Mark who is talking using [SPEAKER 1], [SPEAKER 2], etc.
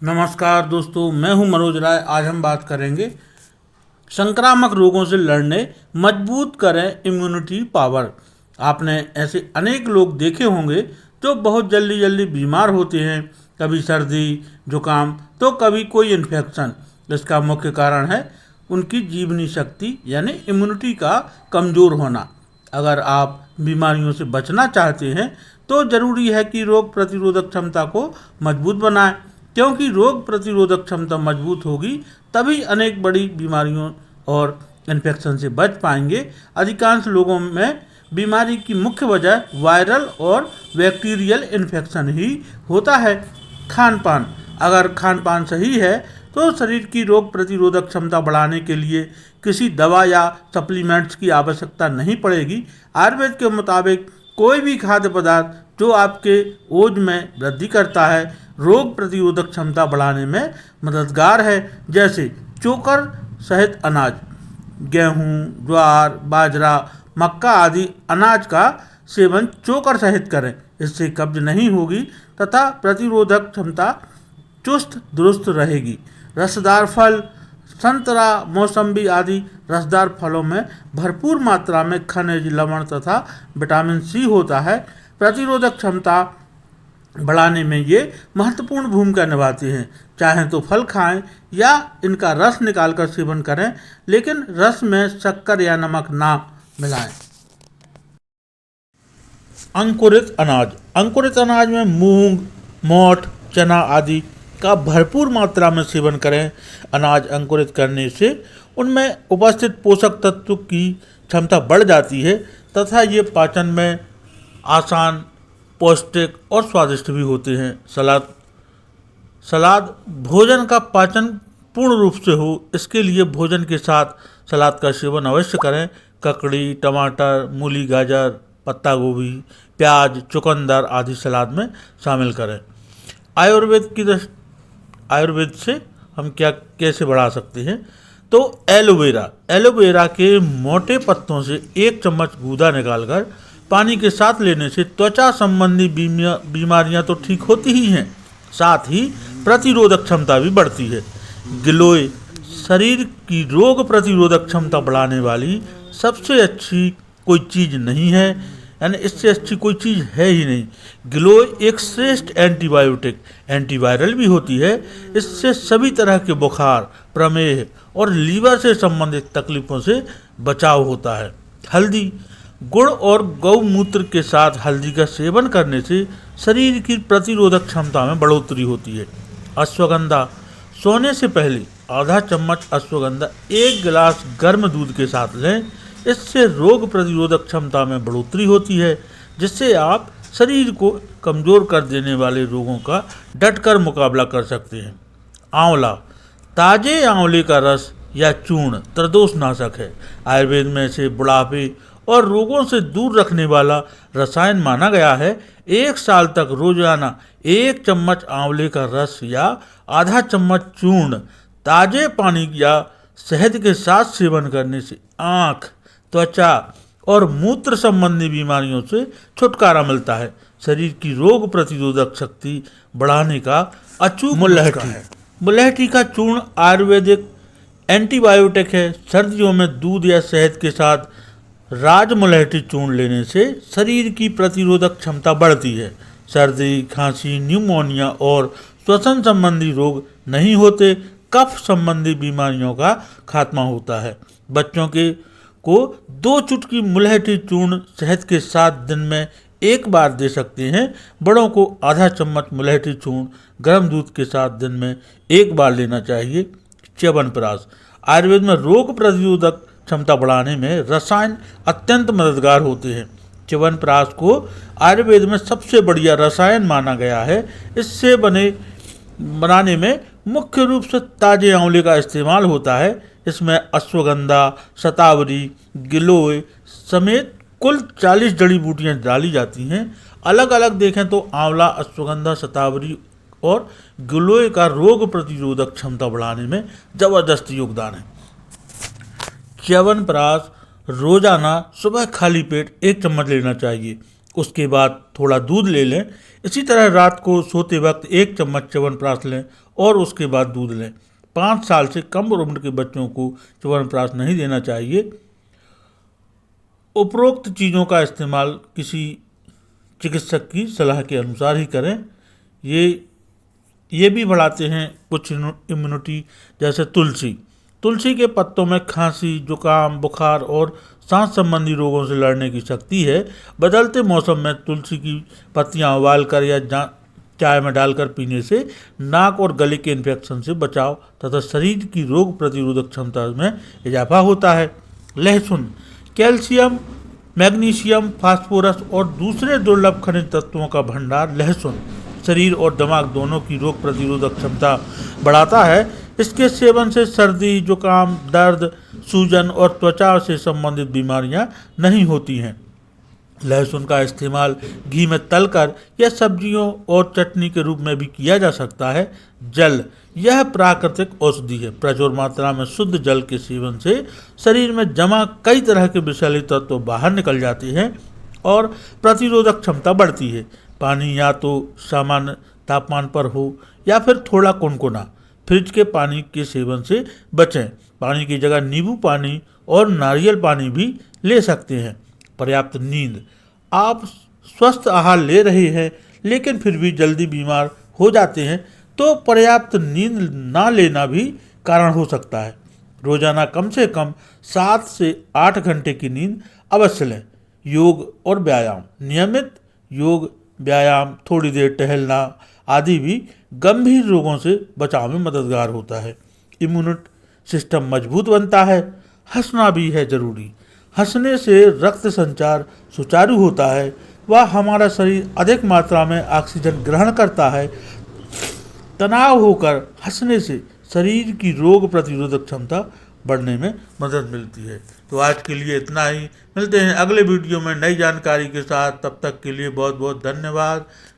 [SPEAKER 1] नमस्कार दोस्तों, मैं हूं मनोज राय। आज हम बात करेंगे संक्रामक रोगों से लड़ने मजबूत करें इम्यूनिटी पावर। आपने ऐसे अनेक लोग देखे होंगे जो बहुत जल्दी जल्दी बीमार होते हैं, कभी सर्दी जुकाम तो कभी कोई इन्फेक्शन। इसका मुख्य कारण है उनकी जीवनी शक्ति यानी इम्यूनिटी का कमज़ोर होना। अगर आप बीमारियों से बचना चाहते हैं तो ज़रूरी है कि रोग प्रतिरोधक क्षमता को मजबूत बनाएं, क्योंकि रोग प्रतिरोधक क्षमता मजबूत होगी तभी अनेक बड़ी बीमारियों और इन्फेक्शन से बच पाएंगे। अधिकांश लोगों में बीमारी की मुख्य वजह वायरल और बैक्टीरियल इन्फेक्शन ही होता है। खान पान, अगर खान पान सही है तो शरीर की रोग प्रतिरोधक क्षमता बढ़ाने के लिए किसी दवा या सप्लीमेंट्स की आवश्यकता नहीं पड़ेगी। आयुर्वेद के मुताबिक कोई भी खाद्य पदार्थ जो आपके ओज में वृद्धि करता है रोग प्रतिरोधक क्षमता बढ़ाने में मददगार है। जैसे चोकर सहित अनाज, गेहूँ, ज्वार, बाजरा, मक्का आदि अनाज का सेवन चोकर सहित करें। इससे कब्ज नहीं होगी तथा प्रतिरोधक क्षमता चुस्त दुरुस्त रहेगी। रसदार फल, संतरा, मौसम्बी आदि रसदार फलों में भरपूर मात्रा में खनिज, लवण तथा विटामिन सी होता है। प्रतिरोधक क्षमता बढ़ाने में ये महत्वपूर्ण भूमिका निभाते हैं। चाहें तो फल खाएं या इनका रस निकालकर सेवन करें, लेकिन रस में शक्कर या नमक ना मिलाएं। अंकुरित अनाज, अंकुरित अनाज में मूंग, मोठ, चना आदि का भरपूर मात्रा में सेवन करें। अनाज अंकुरित करने से उनमें उपस्थित पोषक तत्व की क्षमता बढ़ जाती है तथा ये पाचन में आसान, पौष्टिक और स्वादिष्ट भी होते हैं। सलाद भोजन का पाचन पूर्ण रूप से हो, इसके लिए भोजन के साथ सलाद का सेवन अवश्य करें। ककड़ी, टमाटर, मूली, गाजर, पत्ता गोभी, प्याज, चुकंदर आदि सलाद में शामिल करें। आयुर्वेद से हम क्या कैसे बढ़ा सकते हैं तो एलोवेरा के मोटे पत्तों से 1 चम्मच गूदा निकालकर पानी के साथ लेने से त्वचा संबंधी बीमारियां तो ठीक होती ही हैं, साथ ही प्रतिरोधक क्षमता भी बढ़ती है। गिलोय शरीर की रोग प्रतिरोधक क्षमता बढ़ाने वाली सबसे अच्छी कोई चीज़ नहीं है, यानी इससे अच्छी कोई चीज़ है ही नहीं। गिलोय एक श्रेष्ठ एंटीवायरल भी होती है। इससे सभी तरह के बुखार, प्रमेह और लीवर से संबंधित तकलीफों से बचाव होता है। हल्दी, गुड़ और गौमूत्र के साथ हल्दी का सेवन करने से शरीर की प्रतिरोधक क्षमता में बढ़ोतरी होती है। अश्वगंधा, सोने से पहले आधा चम्मच अश्वगंधा 1 गिलास गर्म दूध के साथ लें। इससे रोग प्रतिरोधक क्षमता में बढ़ोतरी होती है, जिससे आप शरीर को कमज़ोर कर देने वाले रोगों का डटकर मुकाबला कर सकते हैं। आंवला, ताजे आंवले का रस या चूर्ण त्रिदोषनाशक है। आयुर्वेद में इसे बुढ़ापे और रोगों से दूर रखने वाला रसायन माना गया है। 1 साल तक रोजाना 1 चम्मच आंवले का रस या आधा चम्मच चूर्ण ताजे पानी या शहद के साथ सेवन करने से आँख, त्वचा और मूत्र संबंधी बीमारियों से छुटकारा मिलता है। शरीर की रोग प्रतिरोधक शक्ति बढ़ाने का अचूक मुलहठी का चूर्ण आयुर्वेदिक एंटीबायोटिक है। सर्दियों में दूध या शहद के साथ राजमुलहठी चूर्ण लेने से शरीर की प्रतिरोधक क्षमता बढ़ती है। सर्दी, खांसी, न्यूमोनिया और श्वसन संबंधी रोग नहीं होते। कफ संबंधी बीमारियों का खात्मा होता है। बच्चों को 2 चुटकी मुलहठी चूर्ण शहद के साथ दिन में 1 बार दे सकते हैं। बड़ों को आधा चम्मच मुलहठी चूर्ण गर्म दूध के साथ दिन में 1 बार लेना चाहिए। च्यवनप्राश, आयुर्वेद में रोग प्रतिरोधक क्षमता बढ़ाने में रसायन अत्यंत मददगार होते हैं। च्यवनप्राश को आयुर्वेद में सबसे बढ़िया रसायन माना गया है। इससे बनाने में मुख्य रूप से ताजे आंवले का इस्तेमाल होता है। इसमें अश्वगंधा, शतावरी, गिलोय समेत कुल 40 जड़ी बूटियाँ डाली जाती हैं। अलग अलग देखें तो आंवला, अश्वगंधा, शतावरी और गिलोय का रोग प्रतिरोधक क्षमता बढ़ाने में जबरदस्त योगदान है। च्यवनप्राश रोजाना सुबह खाली पेट 1 चम्मच लेना चाहिए उसके बाद थोड़ा दूध ले लें। इसी तरह रात को सोते वक्त 1 चम्मच च्यवनप्राश लें और उसके बाद दूध लें। 5 साल से कम उम्र के बच्चों को च्यवनप्राश नहीं देना चाहिए। उपरोक्त चीज़ों का इस्तेमाल किसी चिकित्सक की सलाह के अनुसार ही करें। ये भी बढ़ाते हैं कुछ इम्यूनिटी, जैसे तुलसी के पत्तों में खांसी, जुकाम, बुखार और सांस संबंधी रोगों से लड़ने की शक्ति है। बदलते मौसम में तुलसी की पत्तियां उबालकर या चाय में डालकर पीने से नाक और गले के इन्फेक्शन से बचाव तथा शरीर की रोग प्रतिरोधक क्षमता में इजाफा होता है। लहसुन कैल्शियम, मैग्नीशियम, फास्फोरस और दूसरे दुर्लभ खनिज तत्वों का भंडार लहसुन शरीर और दिमाग दोनों की रोग प्रतिरोधक क्षमता बढ़ाता है। इसके सेवन से सर्दी, जुकाम, दर्द, सूजन और त्वचा से संबंधित बीमारियां नहीं होती हैं। लहसुन का इस्तेमाल घी में तलकर या सब्जियों और चटनी के रूप में भी किया जा सकता है। जल यह प्राकृतिक औषधि है। प्रचुर मात्रा में शुद्ध जल के सेवन से शरीर में जमा कई तरह के विषैले तत्व बाहर निकल जाते हैं और प्रतिरोधक क्षमता बढ़ती है। पानी या तो सामान्य तापमान पर हो या फिर थोड़ा कुनकुना। फ्रिज के पानी के सेवन से बचें। पानी की जगह नींबू पानी और नारियल पानी भी ले सकते हैं। पर्याप्त नींद, आप स्वस्थ आहार ले रहे हैं लेकिन फिर भी जल्दी बीमार हो जाते हैं तो पर्याप्त नींद ना लेना भी कारण हो सकता है। रोजाना कम से कम 7 से 8 घंटे की नींद अवश्य लें। योग और व्यायाम, नियमित योग, व्यायाम, थोड़ी देर टहलना आदि भी गंभीर रोगों से बचाव में मददगार होता है। इम्यूनिटी सिस्टम मजबूत बनता है। हंसना भी है जरूरी। हंसने से रक्त संचार सुचारू होता है। वह हमारा शरीर अधिक मात्रा में ऑक्सीजन ग्रहण करता है। तनाव होकर हंसने से शरीर की रोग प्रतिरोधक क्षमता बढ़ने में मदद मिलती है। तो आज के लिए इतना ही। मिलते हैं अगले वीडियो में नई जानकारी के साथ। तब तक के लिए बहुत बहुत धन्यवाद।